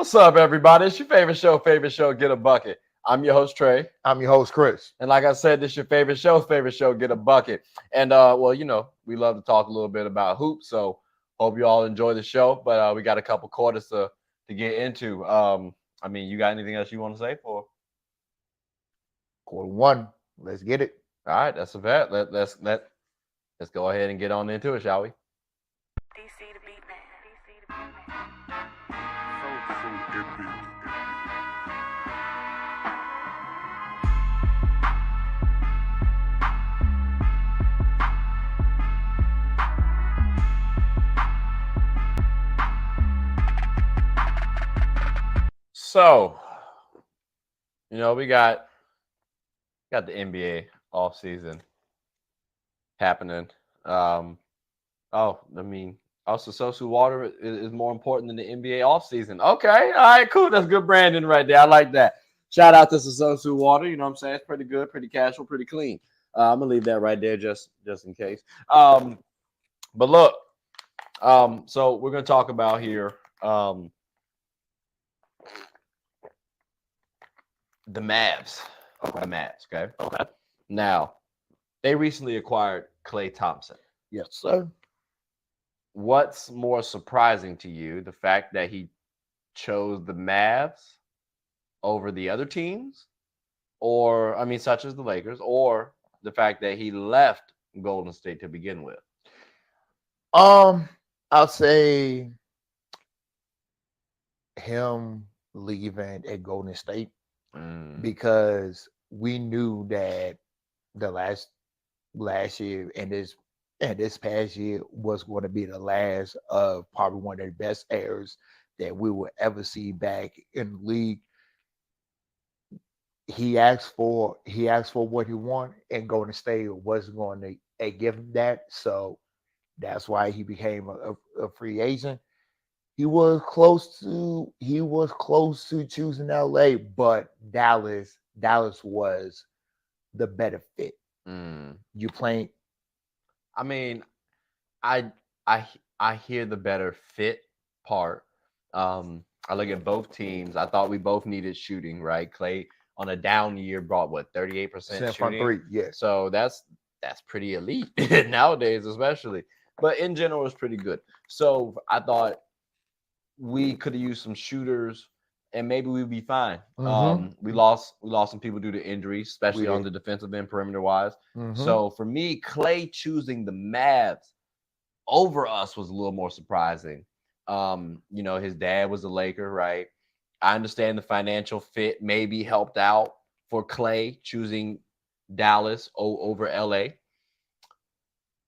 What's up, everybody? It's your favorite show, Get a Bucket. I'm your host, Trey. I'm your host, Chris. And like I said, this is your favorite show, Get a Bucket. And, well, we love to talk a little bit about hoops. So hope you all enjoy the show. But we got a couple quarters to get into. You got anything else you want to say for? Quarter one. Let's get it. All right, that's a bet. Let's go ahead and get on into it, shall we? DC the beat man. DC the beat man. So, we got the NBA off season happening. Also Sosu Water is more important than the NBA off season. Okay, all right, cool. That's good branding right there. I like that. Shout out to Sosu Water. You know what I'm saying? It's pretty good, pretty casual, pretty clean. I'm gonna leave that right there just in case. But look, so we're gonna talk about here. The Mavs. Okay. The Mavs, okay? Okay. Now, they recently acquired Klay Thompson. Yes, sir. What's more surprising to you? The fact that he chose the Mavs over the other teams? Such as the Lakers, or the fact that he left Golden State to begin with? I'll say him leaving at Golden State because we knew that the last year and this past year was going to be the last of probably one of the best eras that we will ever see back in the league. He asked for what he wanted, and Golden State wasn't going to give him that. So that's why he became a free agent. He was close to choosing LA, but Dallas was the better fit. You playing? I hear the better fit part. I look at both teams. I thought we both needed shooting, right? Klay on a down year brought 38% shooting. Three, yeah. So that's pretty elite nowadays, especially. But in general, it's pretty good. So I thought we could have used some shooters, and maybe we'd be fine. We lost some people due to injuries, especially on the defensive end, perimeter wise. So for me, Klay choosing the Mavs over us was a little more surprising. His dad was a Laker, right? I understand the financial fit maybe helped out for Klay choosing Dallas over LA. I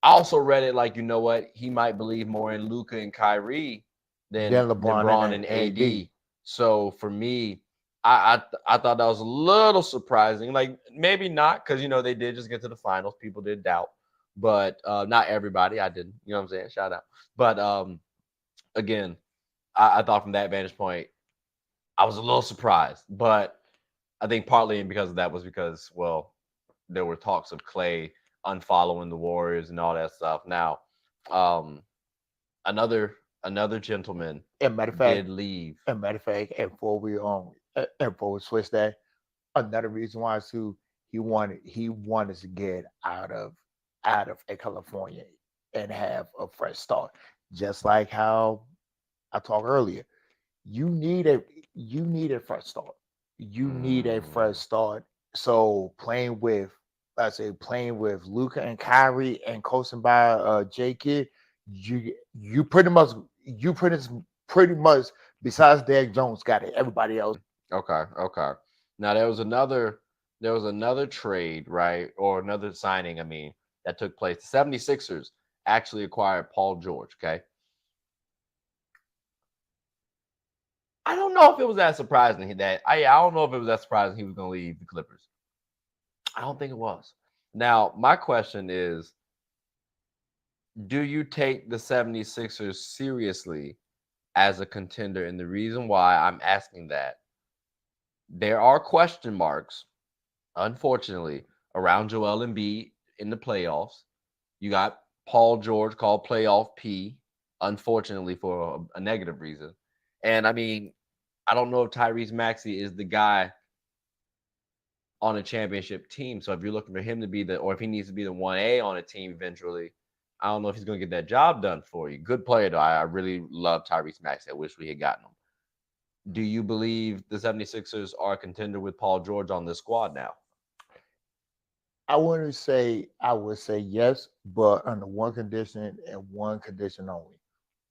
also read it like, he might believe more in Luka and Kyrie than LeBron and AD. So for me, I thought that was a little surprising. Like, maybe not, because they did just get to the finals. People did doubt, but not everybody. I didn't. You know what I'm saying? Shout out. But again, I thought from that vantage point, I was a little surprised. But I think partly because of that was because, well, there were talks of Klay unfollowing the Warriors and all that stuff. Now, another gentleman did leave. And matter of fact, and before we switch that, another reason why too, he wanted to get out of California and have a fresh start. Just like how I talked earlier, you need a fresh start. You need a fresh start. So playing with Luka and Kyrie and coaching by J Kidd, you pretty much besides Derek Jones got it. Everybody else. Okay. Now there was another trade, right? Or another signing, that took place. The 76ers actually acquired Paul George, okay? I don't know if it was that surprising I don't know if it was that surprising he was going to leave the Clippers. I don't think it was. Now, my question is, do you take the 76ers seriously as a contender? And the reason why I'm asking that, there are question marks, unfortunately, around Joel Embiid in the playoffs. You got Paul George called playoff P, unfortunately, for a negative reason. And I don't know if Tyrese Maxey is the guy on a championship team. So if you're looking for him to be or if he needs to be the 1A on a team eventually, I don't know if he's going to get that job done for you. Good player, though. I really love Tyrese Maxey. I wish we had gotten him. Do you believe the 76ers are a contender with Paul George on this squad now? I would say yes, but under one condition and one condition only.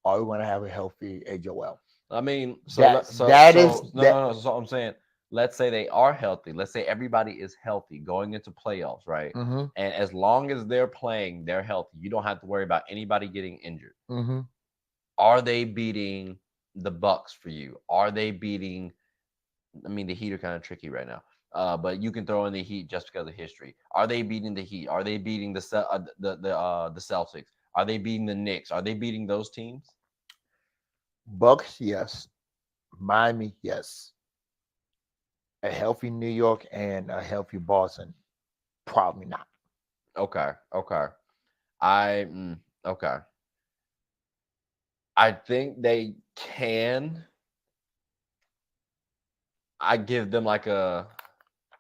Are we going to have a healthy AJL? I mean, That is no. So I'm saying, let's say they are healthy. Let's say everybody is healthy going into playoffs, right? Mm-hmm, And as long as they're playing, they're healthy. You don't have to worry about anybody getting injured. mm-hmm. Are they beating the Bucks for you? Are they beating? I mean, the Heat are kind of tricky right now. But you can throw in the Heat just because of history. Are they beating the Heat? Are they beating the Celtics? Are they beating the Knicks? Are they beating those teams? Bucks, yes. Miami, yes. A healthy New York and a healthy Boston, probably not. Okay, okay. I okay. I think they can. I give them like a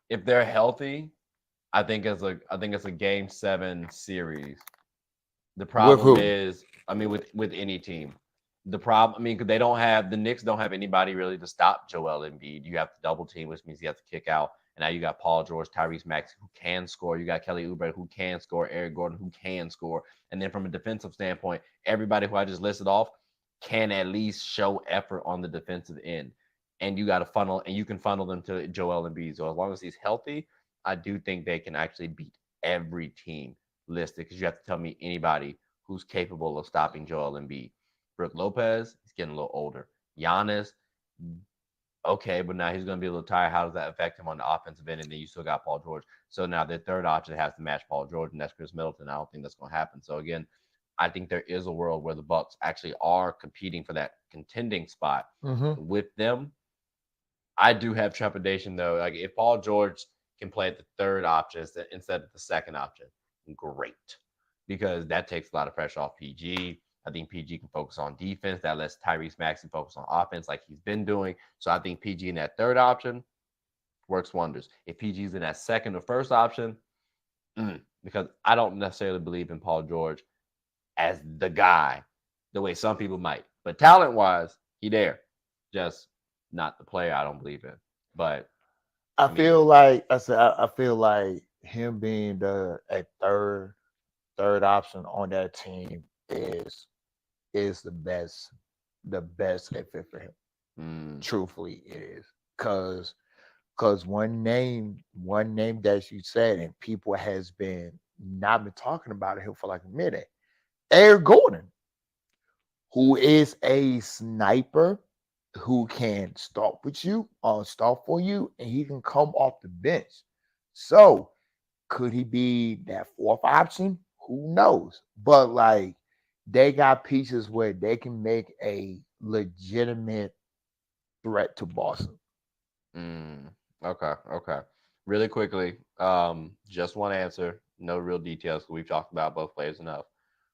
if they're healthy, I think it's a game 7 series. The With problem who? is, I mean, with any team, the problem, I mean, because the Knicks don't have anybody really to stop Joel Embiid. You have to double team, which means you have to kick out. And now you got Paul George, Tyrese Maxey, who can score. You got Kelly Oubre, who can score. Eric Gordon, who can score. And then from a defensive standpoint, everybody who I just listed off can at least show effort on the defensive end. And you got to funnel, and you can funnel them to Joel Embiid. So as long as he's healthy, I do think they can actually beat every team listed, because you have to tell me anybody who's capable of stopping Joel Embiid. Brook Lopez, he's getting a little older. Giannis, okay, but now he's going to be a little tired. How does that affect him on the offensive end? And then you still got Paul George. So now their third option has to match Paul George, and that's Chris Middleton. I don't think that's going to happen. So again, I think there is a world where the Bucks actually are competing for that contending spot Mm-hmm. with them. I do have trepidation though. Like if Paul George can play at the third option instead of the second option, great, because that takes a lot of pressure off PG. I think PG can focus on defense. That lets Tyrese Maxey focus on offense like he's been doing. So I think PG in that third option works wonders. If PG's in that second or first option, because I don't necessarily believe in Paul George as the guy the way some people might. But talent-wise, he there. Just not the player I don't believe in. But I I mean, feel like I feel like him being a third option on that team is the best fit for him. Truthfully, it is because one name that you said and people has been not been talking about it here for like a minute. Eric Gordon, who is a sniper, who can start with you, start for you, and he can come off the bench. So could he be that fourth option? Who knows? But like they got pieces where they can make a legitimate threat to Boston. Okay, okay. Really quickly, just one answer, no real details, 'cause we've talked about both players enough.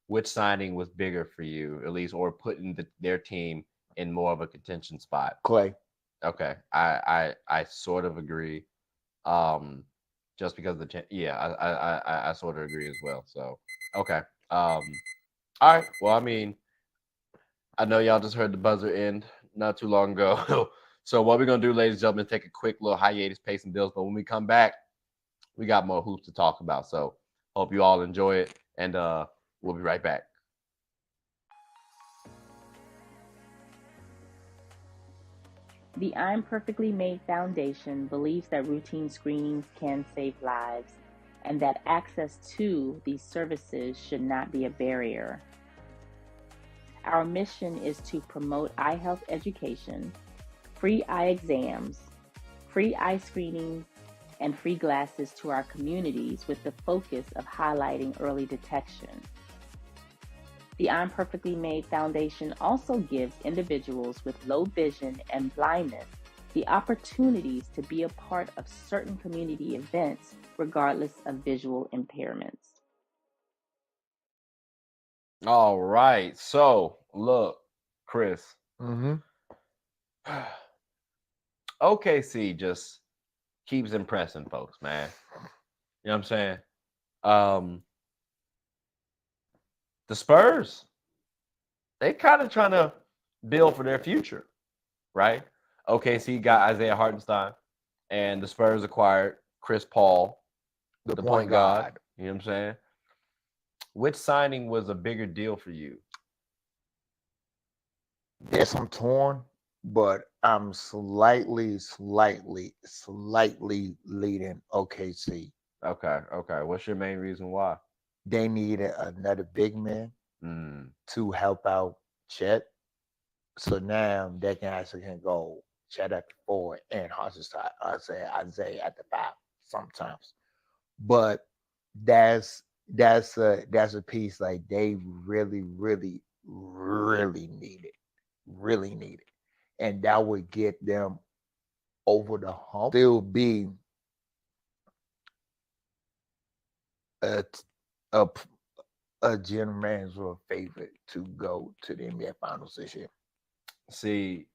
Which signing was bigger for you, at least, or putting their team in more of a contention spot? Clay. Okay, I sort of agree. Um, just because yeah, I sort of agree as well. So okay, all right. Well, I mean, I know y'all just heard the buzzer end not too long ago. So what we're gonna do, ladies and gentlemen, take a quick little hiatus, pay some bills. But when we come back, we got more hoops to talk about. So hope you all enjoy it, and we'll be right back. The I'm Perfectly Made Foundation believes that routine screenings can save lives and that access to these services should not be a barrier. Our mission is to promote eye health education, free eye exams, free eye screenings, and free glasses to our communities with the focus of highlighting early detection. The I'm Perfectly Made Foundation also gives individuals with low vision and blindness the opportunities to be a part of certain community events regardless of visual impairments. All right. So look, Chris. Mm-hmm. OKC just keeps impressing folks, man. You know what I'm saying? Um, the Spurs, they kind of trying to build for their future, right? OKC got Isaiah Hartenstein, and the Spurs acquired Chris Paul, the point guard. You know what I'm saying? Which signing was a bigger deal for you? Yes, I'm torn, but I'm slightly leading OKC. Okay. What's your main reason why? They needed another big man to help out Chet. So now they can go Chet at the 4 and Hartenstein, Isaiah at the 5 sometimes. But that's a piece like they really needed, and that would get them over the hump. Still be a general manager favorite to go to the NBA Finals this year. See,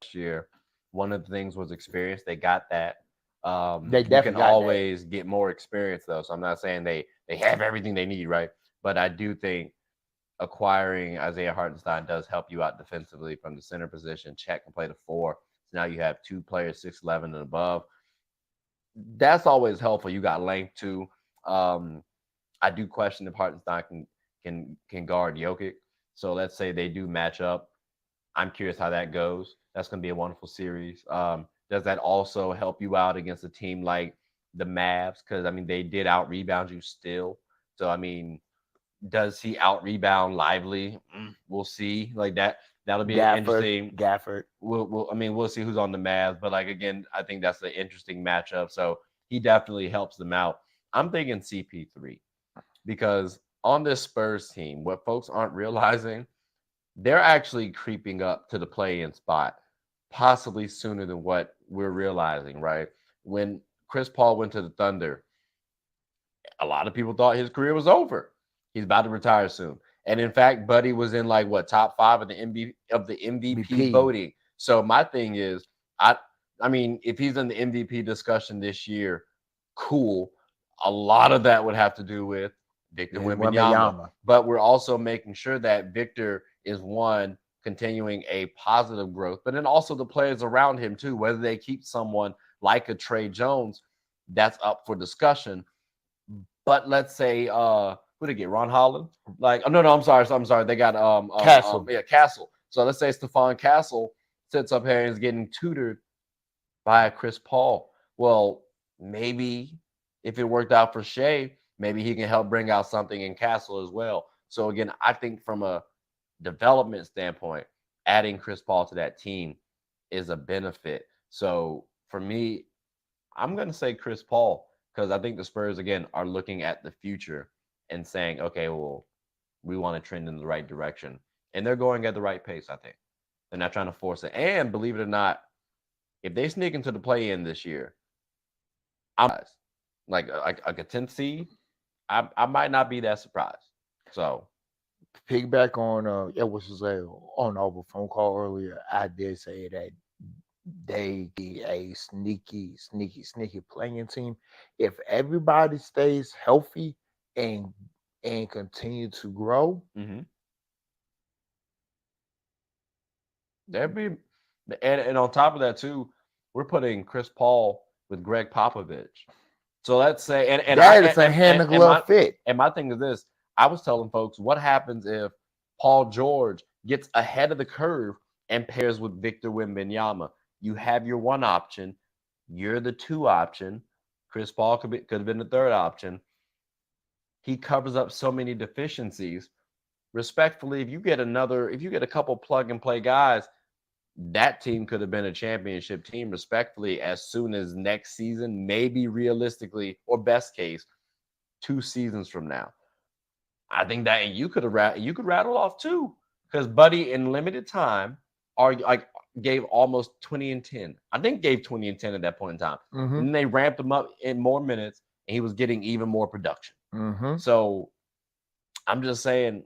last year, one of the things was experience. They got that. They You definitely can got that. always get more experience, though. So I'm not saying they have everything they need, right? But I do think acquiring Isaiah Hartenstein does help you out defensively from the center position. Chet can play the 4. So now you have 2 players 6'11" and above. That's always helpful. You got length too. I do question if Hartenstein can guard Jokic. So let's say they do match up. I'm curious how that goes. That's going to be a wonderful series. Does that also help you out against a team like the Mavs? Because, I mean, they did out-rebound you still. So, I mean, does he out-rebound Lively? We'll see. Like, that'll be interesting. Gafford. We'll see who's on the Mavs. But, like, again, I think that's an interesting matchup. So, he definitely helps them out. I'm thinking CP3 because on this Spurs team, what folks aren't realizing, they're actually creeping up to the play-in spot, possibly sooner than what we're realizing, right? When Chris Paul went to the Thunder, a lot of people thought his career was over. He's about to retire soon. And in fact, Buddy was in top 5 of the MVP voting. So my thing is, I mean, if he's in the MVP discussion this year, cool. A lot of that would have to do with Victor Wembanyama. But we're also making sure that Victor is one continuing a positive growth, but then also the players around him too, whether they keep someone like a Trey Jones, that's up for discussion. But let's say who did they get? Ron Holland? I'm sorry. They got Castle. Castle. So let's say Stephon Castle sits up here and is getting tutored by Chris Paul. Well, maybe if it worked out for Shea, maybe he can help bring out something in Castle as well. So again, I think from a development standpoint, adding Chris Paul to that team is a benefit. So for me, I'm going to say Chris Paul because I think the Spurs, again, are looking at the future and saying, okay, well, we want to trend in the right direction. And they're going at the right pace, I think. They're not trying to force it. And believe it or not, if they sneak into the play-in this year, I'm like a 10th seed, I might not be that surprised. So piggyback on on our phone call earlier, I did say that they be a sneaky playing team. If everybody stays healthy and continue to grow, that'd be, and on top of that too, we're putting Chris Paul with Greg Popovich. So let's say, and that is a hand in glove fit. And my thing is this: I was telling folks, what happens if Paul George gets ahead of the curve and pairs with Victor Wembanyama? You have your 1 option, you're the 2 option. Chris Paul could have been the 3rd option. He covers up so many deficiencies. Respectfully, if you get a couple plug and play guys, that team could have been a championship team, respectfully, as soon as next season, maybe realistically, or best case, 2 seasons from now. I think that you could rattle off 2 because Buddy in limited time gave almost 20 and 10. I think gave 20 and 10 at that point in time. And then they ramped him up in more minutes, and he was getting even more production. So I'm just saying,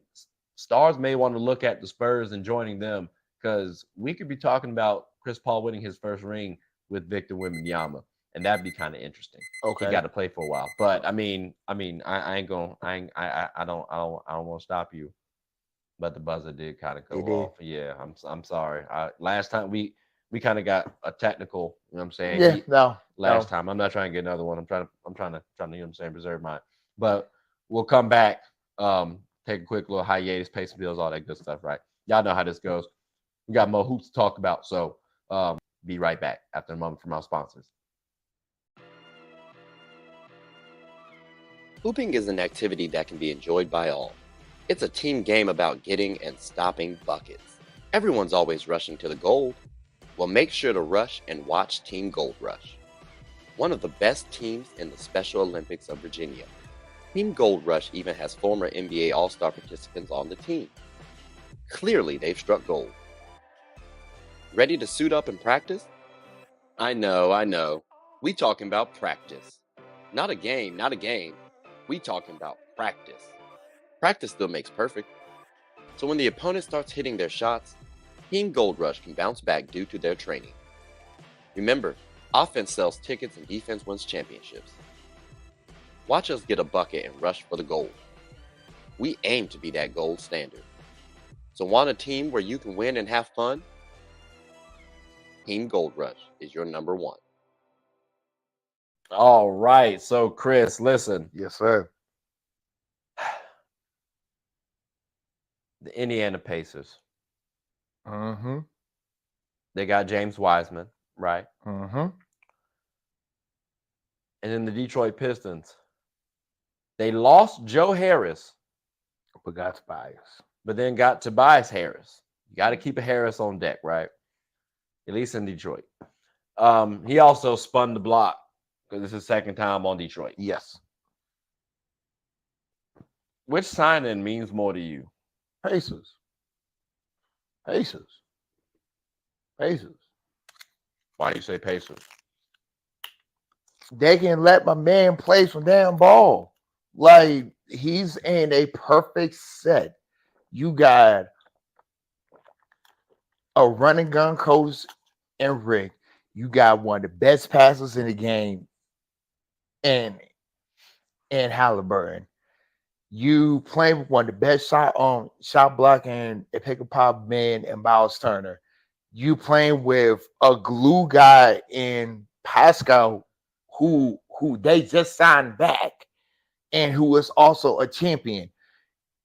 stars may want to look at the Spurs and joining them because we could be talking about Chris Paul winning his first ring with Victor Wembanyama, and that'd be kind of interesting. Okay. He got to play for a while, but I ain't gonna, I don't want to stop you, but the buzzer did kind of go It did. off. Yeah, I'm sorry. Last time we kind of got a technical. You know what I'm saying? Yeah. No. Last time. I'm not trying to get another one. I'm trying to, you know what I'm saying, preserve mine. But we'll come back, take a quick little hiatus, pay some bills, all that good stuff, right? Y'all know how this goes. We got more hoops to talk about, so be right back after a moment from our sponsors. Hooping is an activity that can be enjoyed by all. It's a team game about getting and stopping buckets. Everyone's always rushing to the gold. Well, make sure to rush and watch Team Gold Rush, one of the best teams in the Special Olympics of Virginia. Team Gold Rush even has former NBA All-Star participants on the team. Clearly, they've struck gold. Ready to suit up and practice? I know. We talking about practice. Not a game. We talking about practice. Practice still makes perfect. So when the opponent starts hitting their shots, Team Gold Rush can bounce back due to their training. Remember, offense sells tickets and defense wins championships. Watch us get a bucket and rush for the gold. We aim to be that gold standard. So want a team where you can win and have fun? Team Gold Rush is your number one. All right, so Chris, listen, Yes, sir. the Indiana Pacers, Mm-hmm. they got James Wiseman, right? Mm-hmm. And then the Detroit Pistons, they lost Joe Harris, But got bias. but then got Tobias Harris. You got to keep a Harris on deck, right? At least in Detroit. He also spun the block because it's his second time on Detroit. Yes. Which signing means more to you? Pacers. Why do you say Pacers? They can let my man play some damn ball. Like, he's in a perfect set. You got a running gun coach and Rick. You got one of the best passers in the game and Halliburton. You playing with one of the best shot blocking and pick a pop man and Miles Turner. You playing with a glue guy in Pascal who they just signed back and who is also a champion.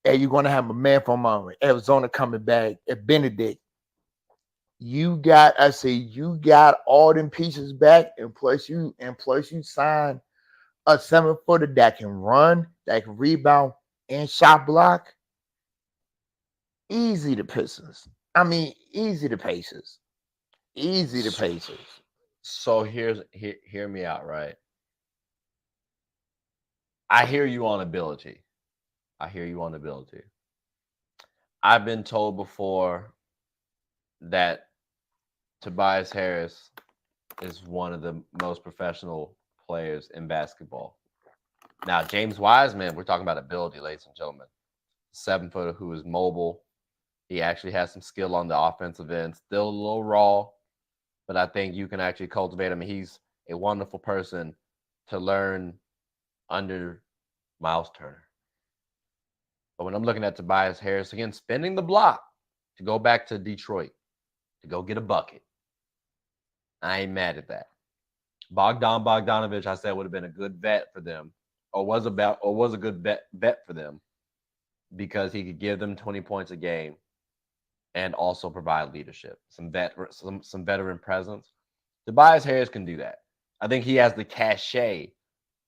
And you're gonna have a man from Arizona coming back at Benedict. You got all them pieces back, and plus you sign a 7-footer that can run, that can rebound and shot block. Easy to Pistons. I mean, easy to Pacers. Easy to Pacers. So hear me out, right? I hear you on ability. I've been told before that Tobias Harris is one of the most professional players in basketball. Now, James Wiseman, we're talking about ability, ladies and gentlemen. 7-footer who is mobile. He actually has some skill on the offensive end. Still a little raw, but I think you can actually cultivate him. He's a wonderful person to learn under Miles Turner. But when I'm looking at Tobias Harris, again, spinning the block to go back to Detroit, to go get a bucket, I ain't mad at that. Bogdanovich, I said, would have been a good vet for them, or was a good bet for them, because he could give them 20 points a game and also provide leadership, some veteran presence. Tobias Harris can do that. I think he has the cachet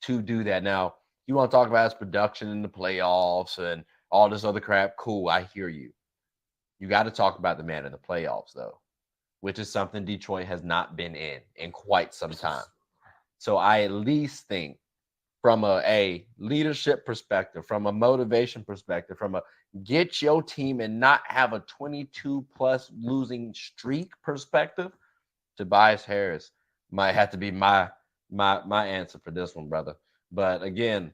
to do that. Now, you want to talk about his production in the playoffs and all this other crap, cool, I hear you. You got to talk about the man in the playoffs, though, which is something Detroit has not been in quite some time. So I at least think from a leadership perspective, from a motivation perspective, from a get your team and not have a 22-plus losing streak perspective, Tobias Harris might have to be my answer for this one, brother. But again,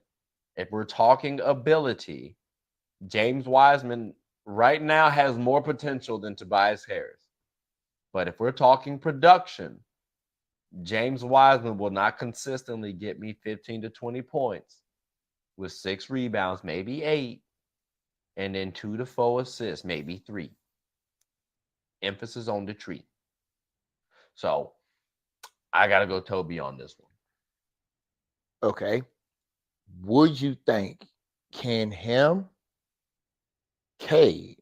if we're talking ability, James Wiseman right now has more potential than Tobias Harris. But if we're talking production, James Wiseman will not consistently get me 15 to 20 points with 6 rebounds, maybe 8, and then 2 to 4 assists, maybe 3. Emphasis on the tree. So I got to go Toby on this one. Okay. Would you think can him, Cade,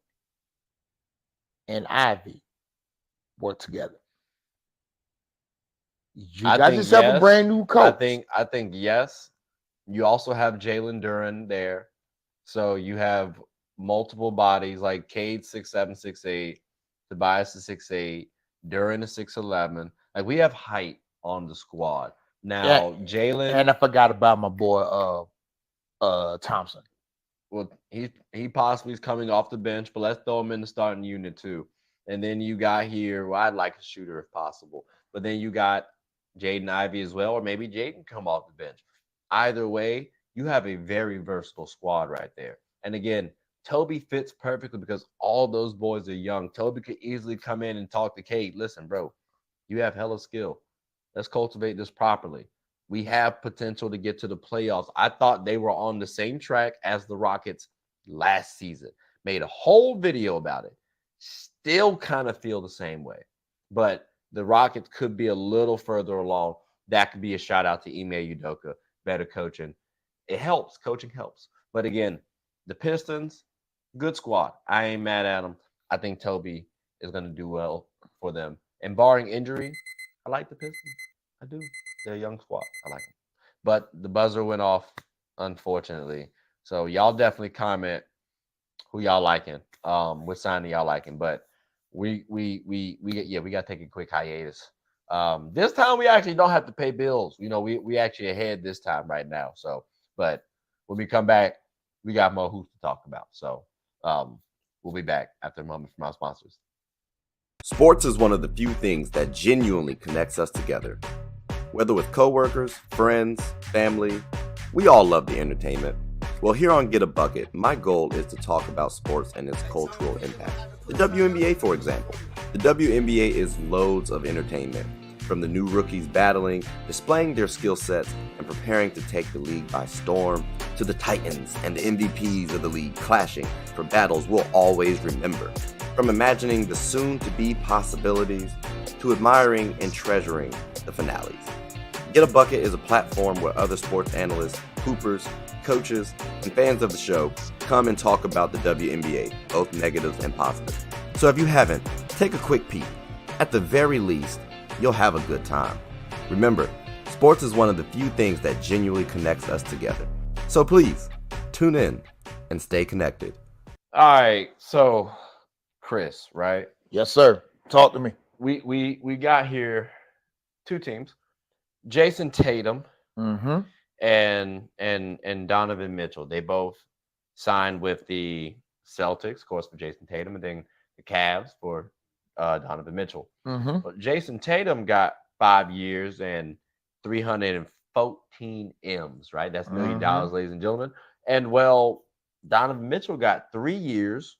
and Ivy work together? You I got think yourself a yes. brand new coach. I think yes. You also have Jalen Duren there. So you have multiple bodies like Cade 6'7", 6'8", Tobias is 6'8", Duren is 6'11". Like we have height on the squad. Now Jalen, and I forgot about my boy Thompson. well, he possibly is coming off the bench, but let's throw him in the starting unit too. And then you got here, well, I'd like a shooter if possible. But then you got Jaden Ivey as well, or maybe Jaden come off the bench. Either way, you have a very versatile squad right there. And again, Toby fits perfectly because all those boys are young. Toby could easily come in and talk to Cade. Listen, bro, you have hella skill. Let's cultivate this properly. We have potential to get to the playoffs. I thought they were on the same track as the Rockets last season. Made a whole video about it. Still kind of feel the same way. But the Rockets could be a little further along. That could be a shout out to Ime Udoka. Better coaching. It helps. Coaching helps. But again, the Pistons, good squad. I ain't mad at them. I think Toby is going to do well for them. And barring injury, I like the Pistons. I do. They're a young squad. I like them. But the buzzer went off, unfortunately. So y'all definitely comment who y'all liking, what signing y'all liking. But we got to take a quick hiatus. This time we actually don't have to pay bills. You know, we actually ahead this time right now. So, but when we come back, we got more hoops to talk about. So, we'll be back after a moment from our sponsors. Sports is one of the few things that genuinely connects us together. Whether with coworkers, friends, family, we all love the entertainment. Well, here on Get a Bucket, my goal is to talk about sports and its cultural impact. The WNBA, for example. The WNBA is loads of entertainment, from the new rookies battling, displaying their skill sets, and preparing to take the league by storm, to the Titans and the MVPs of the league clashing for battles we'll always remember. From imagining the soon-to-be possibilities, to admiring and treasuring the finales. Get a Bucket is a platform where other sports analysts, hoopers, coaches, and fans of the show come and talk about the WNBA, both negatives and positives. So if you haven't, take a quick peek. At the very least, you'll have a good time. Remember, sports is one of the few things that genuinely connects us together. So please, tune in and stay connected. All right, so Chris, right? Yes, sir. Talk to me. We got here 2 teams. Jason Tatum Mm-hmm. and Donovan Mitchell. They both signed with the Celtics, of course, for Jason Tatum, and then the Cavs for Donovan Mitchell. Mm-hmm. But Jason Tatum got 5 years and 314 M's, right? That's $1 million, ladies and gentlemen. And well, Donovan Mitchell got 3 years,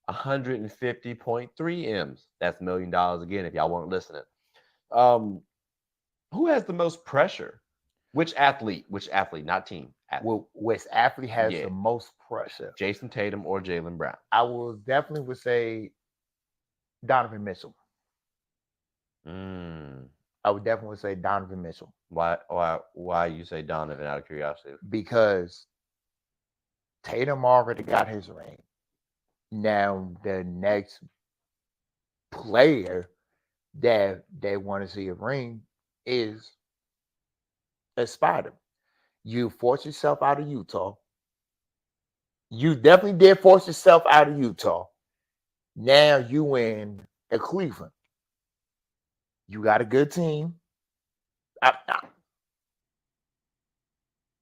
150.3 M's. That's $1 million again, if y'all weren't listening. Who has the most pressure? Which athlete, not team? Athlete. Which athlete has Yeah. the most pressure? Jason Tatum or Jaylen Brown? I will definitely would say Donovan Mitchell. I would definitely say Donovan Mitchell. Why you say Donovan out of curiosity? Because Tatum already got his ring. Now the next player that they want to see a ring is a Spider. You forced yourself out of Utah. You definitely did force yourself out of Utah. Now you in Cleveland. You got a good team.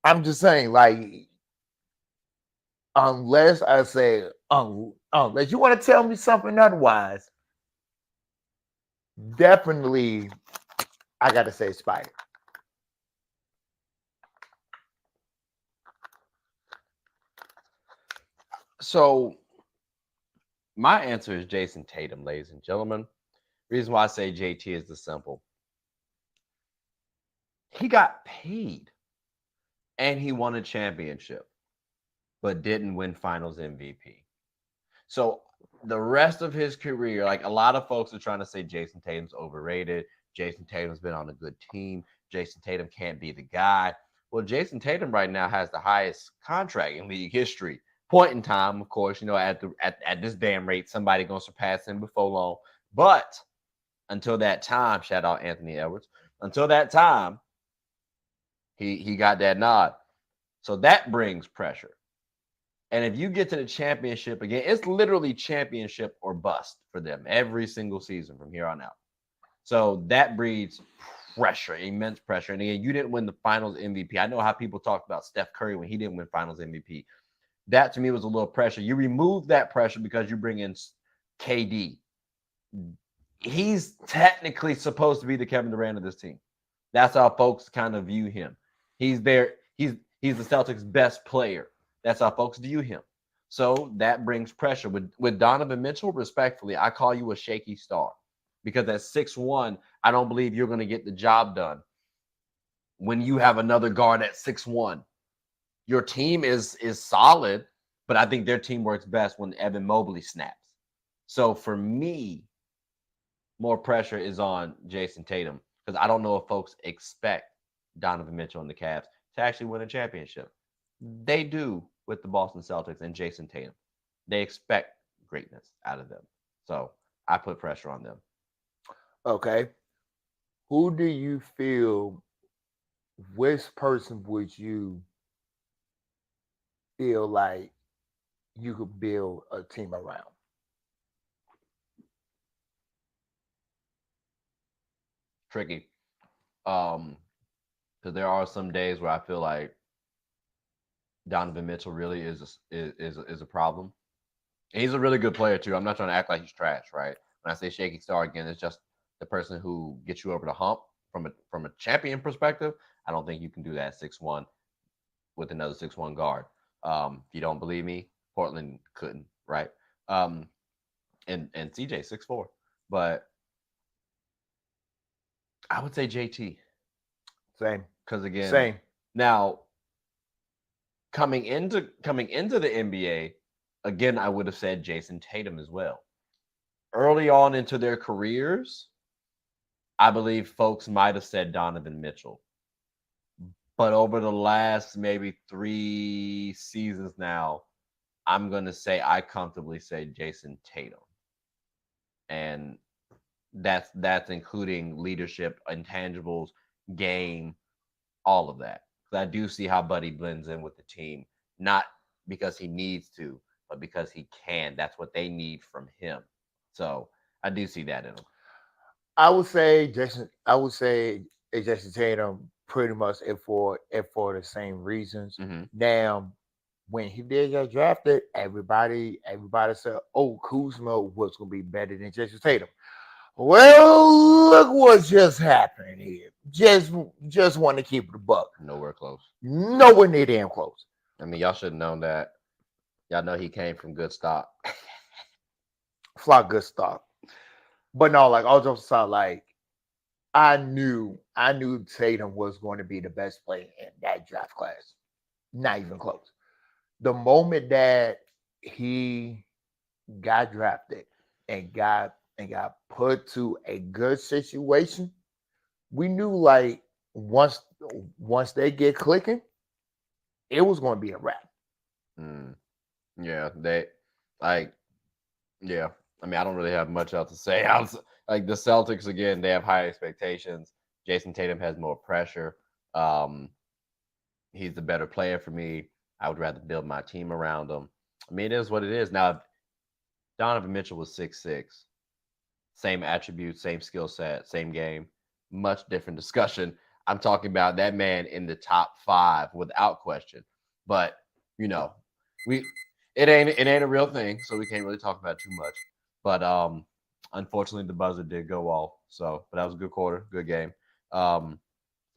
I'm just saying, like, unless I say, unless you want to tell me something otherwise, definitely I got to say Spider. So my answer is Jason Tatum, ladies and gentlemen. Reason why I say JT is the simple. He got paid and he won a championship, but didn't win finals MVP. So the rest of his career, like a lot of folks are trying to say Jason Tatum's overrated. Jason Tatum's been on a good team. Jason Tatum can't be the guy. Well, Jason Tatum right now has the highest contract in league history. Point in time, of course, at this damn rate, somebody gonna surpass him before long. But until that time, shout out Anthony Edwards. Until that time, he got that nod. So that brings pressure. And if you get to the championship again, it's literally championship or bust for them every single season from here on out. So that breeds pressure, immense pressure. And again, you didn't win the finals MVP. I know how people talked about Steph Curry when he didn't win finals MVP. That to me was a little pressure. You remove that pressure because you bring in KD. He's technically supposed to be the Kevin Durant of this team. That's how folks kind of view him. He's there. He's the Celtics' best player. That's how folks view him. So that brings pressure. With Donovan Mitchell, respectfully, I call you a shaky star. Because at 6'1", I don't believe you're going to get the job done. When you have another guard at 6'1", your team is solid, but I think their team works best when Evan Mobley snaps. So for me, more pressure is on Jason Tatum because I don't know if folks expect Donovan Mitchell and the Cavs to actually win a championship. They do with the Boston Celtics and Jason Tatum. They expect greatness out of them. So I put pressure on them. Okay. Who do you feel, which person would you feel like you could build a team around? Tricky. Because there are some days where I feel like Donovan Mitchell really is a problem. And he's a really good player too. I'm not trying to act like he's trash, right? When I say shaky star again, it's just the person who gets you over the hump from a champion perspective. I don't think you can do that 6'1" with another 6'1" guard. If you don't believe me, Portland couldn't, right? And CJ 6'4", but I would say JT. Same. Because again, Same. Now coming into the NBA, again, I would have said Jason Tatum as well. Early on into their careers, I believe folks might have said Donovan Mitchell. But over the last maybe 3 seasons now, I'm going to say I comfortably say Jason Tatum. And that's including leadership, intangibles, game, all of that. Because I do see how Buddy blends in with the team, not because he needs to, but because he can. That's what they need from him. So I do see that in him. I would say Jason Tatum pretty much for the same reasons. Mm-hmm. Now, when he did get drafted, everybody said, "Oh, Kuzma was going to be better than Jason Tatum." Well, look what just happened here. Just want to keep it a buck. Nowhere close. Nowhere near damn close. I mean, y'all should have known that. Y'all know he came from good stock. Fly good stock. But no, like all jokes aside, like I knew Tatum was going to be the best player in that draft class. Not even close. The moment that he got drafted and got put to a good situation, we knew like once they get clicking, it was going to be a wrap. Yeah, yeah. I mean, I don't really have much else to say. Like the Celtics again, they have high expectations. Jason Tatum has more pressure. He's the better player for me. I would rather build my team around him. I mean, it is what it is. Now, Donovan Mitchell was 6'6". Same attributes, same skill set, same game. Much different discussion. I'm talking about that man in the top 5 without question. But, you know, it ain't a real thing, so we can't really talk about it too much. But unfortunately, the buzzer did go off. So, but that was a good quarter, good game. So,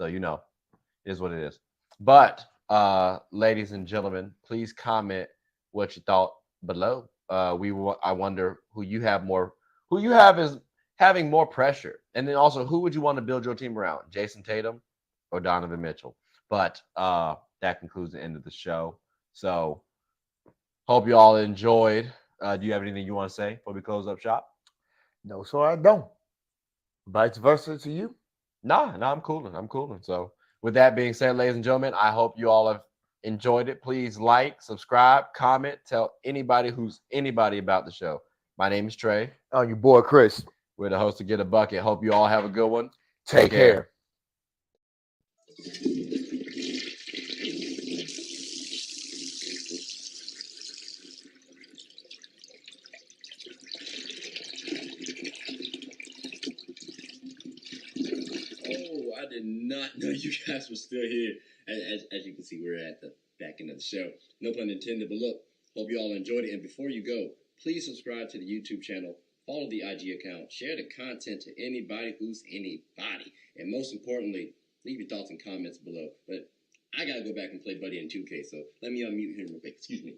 you know, it is what it is. But, ladies and gentlemen, please comment what you thought below. I wonder who you have having more pressure. And then also, who would you want to build your team around? Jason Tatum or Donovan Mitchell? But that concludes the end of the show. So hope you all enjoyed. Do you have anything you want to say before we close up shop? No, so I don't. Vice versa to you. No, I'm cooling. So with that being said, ladies and gentlemen, I hope you all have enjoyed it. Please like, subscribe, comment, tell anybody who's anybody about the show. My name is Trey. Your boy Chris. We're the host of Get a Bucket. Hope you all have a good one. Take care. Oh, I did not know you guys were still here. As you can see, we're at the back end of the show. No pun intended, but look, hope you all enjoyed it. And before you go, please subscribe to the YouTube channel, follow the IG account, share the content to anybody who's anybody. And most importantly, leave your thoughts and comments below. But I got to go back and play Buddy in 2K, so let me unmute him real quick. Excuse me.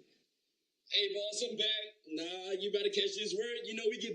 Hey, boss, I'm back. Nah, you better catch this word. You know we get